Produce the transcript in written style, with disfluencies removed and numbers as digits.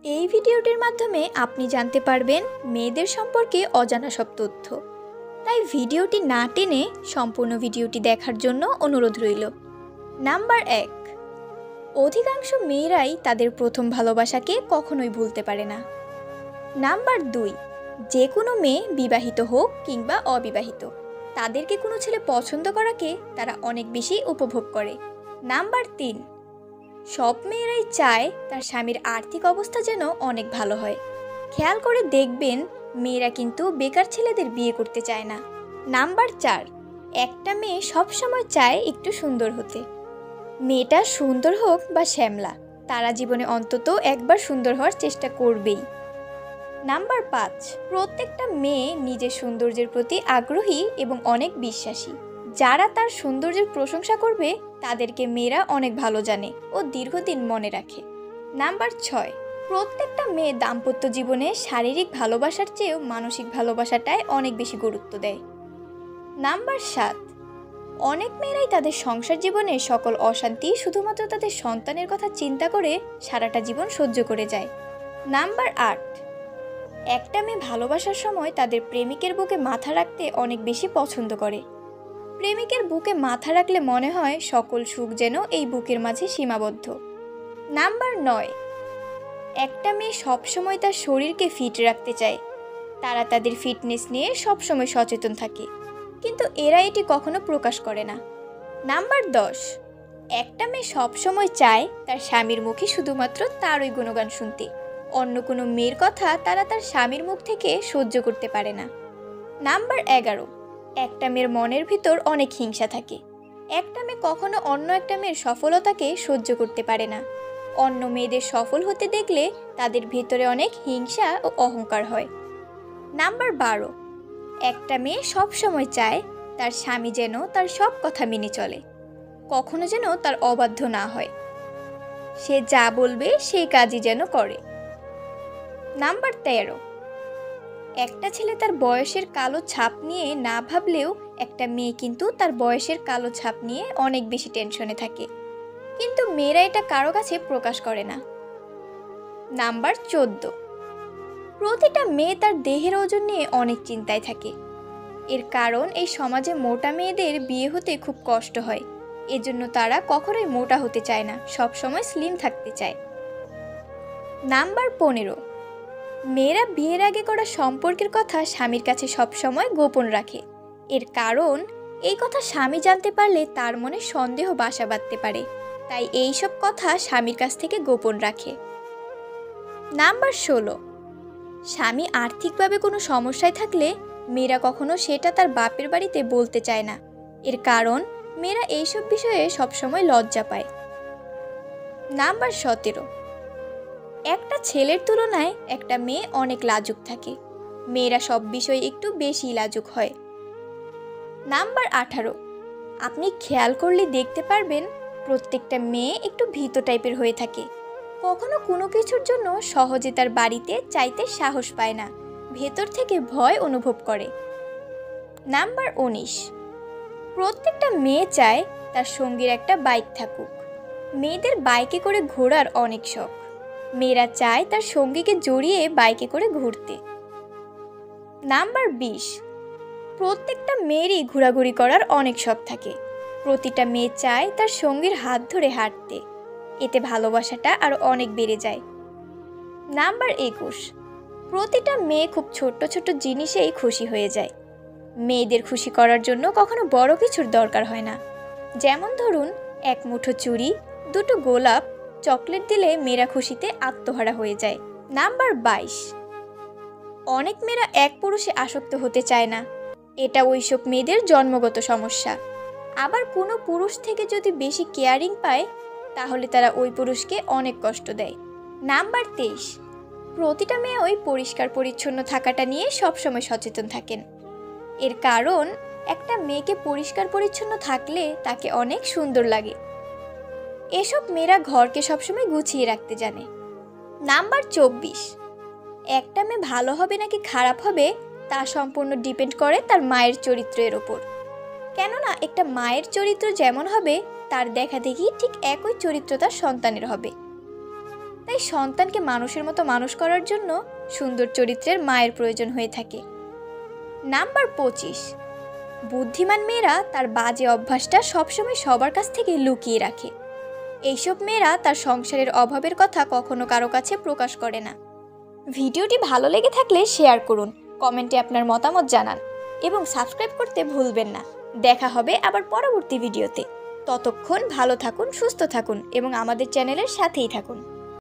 এই ভিডিওটির মাধ্যমে আপনি জানতে পারবেন মেয়েদের সম্পর্কে অজানা সব তথ্য। তাই ভিডিওটি না টেনে সম্পূর্ণ ভিডিওটি দেখার জন্য অনুরোধ রইল। নাম্বার 1, অধিকাংশ মেয়েরাই তাদের প্রথম ভালোবাসাকে কখনোই ভুলতে পারে না। নাম্বার 2, যে কোনো মেয়ে বিবাহিত হোক কিংবা অবিবাহিত, তাদেরকে কোনো ছেলে পছন্দ করাকে তারা অনেক বেশি উপভোগ করে। নাম্বার 3, সব মেয়েরাই চায় তার স্বামীর আর্থিক অবস্থা যেন অনেক ভালো হয়। খেয়াল করে দেখবেন মেয়েরা কিন্তু বেকার ছেলেদের বিয়ে করতে চায় না। নাম্বার 4, একটা মেয়ে সবসময় চায় একটু সুন্দর হতে। মেয়েটা সুন্দর হোক বা শ্যামলা, তারা জীবনে অন্তত একবার সুন্দর হওয়ার চেষ্টা করবেই। নাম্বার 5, প্রত্যেকটা মেয়ে নিজের সৌন্দর্যের প্রতি আগ্রহী এবং অনেক বিশ্বাসী। যারা তার সৌন্দর্যের প্রশংসা করবে তাদেরকে মেয়েরা অনেক ভালো জানে ও দীর্ঘদিন মনে রাখে। নাম্বার 6, প্রত্যেকটা মেয়ে দাম্পত্য জীবনে শারীরিক ভালোবাসার চেয়েও মানসিক ভালোবাসাটাই অনেক বেশি গুরুত্ব দেয়। নাম্বার 7, অনেক মেয়েরাই তাদের সংসার জীবনে সকল অশান্তি শুধুমাত্র তাদের সন্তানের কথা চিন্তা করে সারাটা জীবন সহ্য করে যায়। নাম্বার 8, একটা মেয়ে ভালোবাসার সময় তাদের প্রেমিকের বুকে মাথা রাখতে অনেক বেশি পছন্দ করে। প্রেমিকের বুকে মাথা রাখলে মনে হয় সকল সুখ যেন এই বুকের মাঝে সীমাবদ্ধ। নাম্বার 9, একটা মেয়ে সবসময় তার শরীরকে ফিট রাখতে চায়। তারা তাদের ফিটনেস নিয়ে সবসময় সচেতন থাকে, কিন্তু এরা এটি কখনো প্রকাশ করে না। নাম্বার 10, একটা মেয়ে সবসময় চায় তার স্বামীর মুখে শুধুমাত্র তারই গুণগান শুনতে। অন্য কোনো মেয়ের কথা তারা তার স্বামীর মুখ থেকে সহ্য করতে পারে না। নাম্বার 11, একটা মেয়ের মনের ভিতর অনেক হিংসা থাকে। একটা মেয়ে কখনো অন্য একটা মেয়ের সফলতাকে সহ্য করতে পারে না। অন্য মেয়েদের সফল হতে দেখলে তাদের ভিতরে অনেক হিংসা ও অহংকার হয়। নাম্বার 12, একটা মেয়ে সবসময় চায় তার স্বামী যেন তার সব কথা মেনে চলে, কখনো যেন তার অবাধ্য না হয়। সে যা বলবে সেই কাজই যেন করে। নাম্বার 13, একটা ছেলে তার বয়সের কালো ছাপ নিয়ে না ভাবলেও একটা মেয়ে কিন্তু তার বয়সের কালো ছাপ নিয়ে অনেক বেশি টেনশনে থাকে, কিন্তু মেয়েরা এটা কারো কাছে প্রকাশ করে না। নাম্বার 14, প্রতিটা মেয়ে তার দেহের ওজন নিয়ে অনেক চিন্তায় থাকে। এর কারণ এই সমাজে মোটা মেয়েদের বিয়ে হতে খুব কষ্ট হয়, এজন্য তারা কখনোই মোটা হতে চায় না, সবসময় স্লিম থাকতে চায়। নাম্বার 15, মেয়েরা বিয়ের আগে করা সম্পর্কের কথা স্বামীর কাছে সবসময় গোপন রাখে। এর কারণ এই কথা স্বামী জানতে পারলে তার মনে সন্দেহ বাসা বাঁধতে পারে, তাই এই সব কথা স্বামীর কাছ থেকে গোপন রাখে। নাম্বার 16, স্বামী আর্থিকভাবে কোনো সমস্যায় থাকলে মেয়েরা কখনো সেটা তার বাপের বাড়িতে বলতে চায় না। এর কারণ মেয়েরা এইসব বিষয়ে সবসময় লজ্জা পায়। নাম্বার 17, একটা ছেলের তুলনায় একটা মেয়ে অনেক লাজুক থাকে। মেয়েরা সব বিষয়ে একটু বেশি লাজুক হয়। নাম্বার 18, আপনি খেয়াল করলে দেখতে পারবেন প্রত্যেকটা মেয়ে একটু ভীত টাইপের হয়ে থাকে। কখনো কোনো কিছুর জন্য সহজে তার বাড়িতে চাইতে সাহস পায় না, ভেতর থেকে ভয় অনুভব করে। নাম্বার 19, প্রত্যেকটা মেয়ে চায় তার সঙ্গীর একটা বাইক থাকুক। মেয়েদের বাইকে করে ঘোরার অনেক শখ। মেয়েরা চায় তার সঙ্গীকে জড়িয়ে বাইকে করে ঘুরতে। নাম্বার 20, প্রত্যেকটা মেয়েরই ঘোরাঘুরি করার অনেক শখ থাকে। প্রতিটা মেয়ে চায় তার সঙ্গীর হাত ধরে হাঁটতে, এতে ভালোবাসাটা আরও অনেক বেড়ে যায়। নাম্বার 21, প্রতিটা মেয়ে খুব ছোট্ট ছোট্ট জিনিসেই খুশি হয়ে যায়। মেয়েদের খুশি করার জন্য কখনো বড় কিছুর দরকার হয় না। যেমন ধরুন, এক মুঠো চুড়ি, দুটো গোলাপ, চকলেট দিলে মেয়েরা খুশিতে আত্মহারা হয়ে যায়। নাম্বার 22, অনেক মেয়েরা এক পুরুষে আসক্ত হতে চায় না। এটা ওইসব মেয়েদের জন্মগত সমস্যা। আবার কোনো পুরুষ থেকে যদি বেশি কেয়ারিং পায় তাহলে তারা ওই পুরুষকে অনেক কষ্ট দেয়। নাম্বার 23, প্রতিটা মেয়ে ওই পরিষ্কার পরিচ্ছন্ন থাকাটা নিয়ে সবসময় সচেতন থাকেন। এর কারণ একটা মেয়েকে পরিষ্কার পরিচ্ছন্ন থাকলে তাকে অনেক সুন্দর লাগে। এসব মেয়েরা ঘরকে সবসময় গুছিয়ে রাখতে জানে। নাম্বার 24, একটা মেয়ে ভালো হবে নাকি খারাপ হবে তা সম্পূর্ণ ডিপেন্ড করে তার মায়ের চরিত্রের ওপর। কেননা একটা মায়ের চরিত্র যেমন হবে তার দেখা দেখি ঠিক একই চরিত্র তার সন্তানের হবে। তাই সন্তানকে মানুষের মতো মানুষ করার জন্য সুন্দর চরিত্রের মায়ের প্রয়োজন হয়ে থাকে। নাম্বার 25, বুদ্ধিমান মেয়েরা তার বাজে অভ্যাসটা সবসময় সবার কাছ থেকে লুকিয়ে রাখে। এইসব মেয়েরা তার সংসারের অভাবের কথা কখনো কারো কাছে প্রকাশ করে না। ভিডিওটি ভালো লেগে থাকলে শেয়ার করুন, কমেন্টে আপনার মতামত জানান এবং সাবস্ক্রাইব করতে ভুলবেন না। দেখা হবে আবার পরবর্তী ভিডিওতে। ততক্ষণ ভালো থাকুন, সুস্থ থাকুন এবং আমাদের চ্যানেলের সাথেই থাকুন।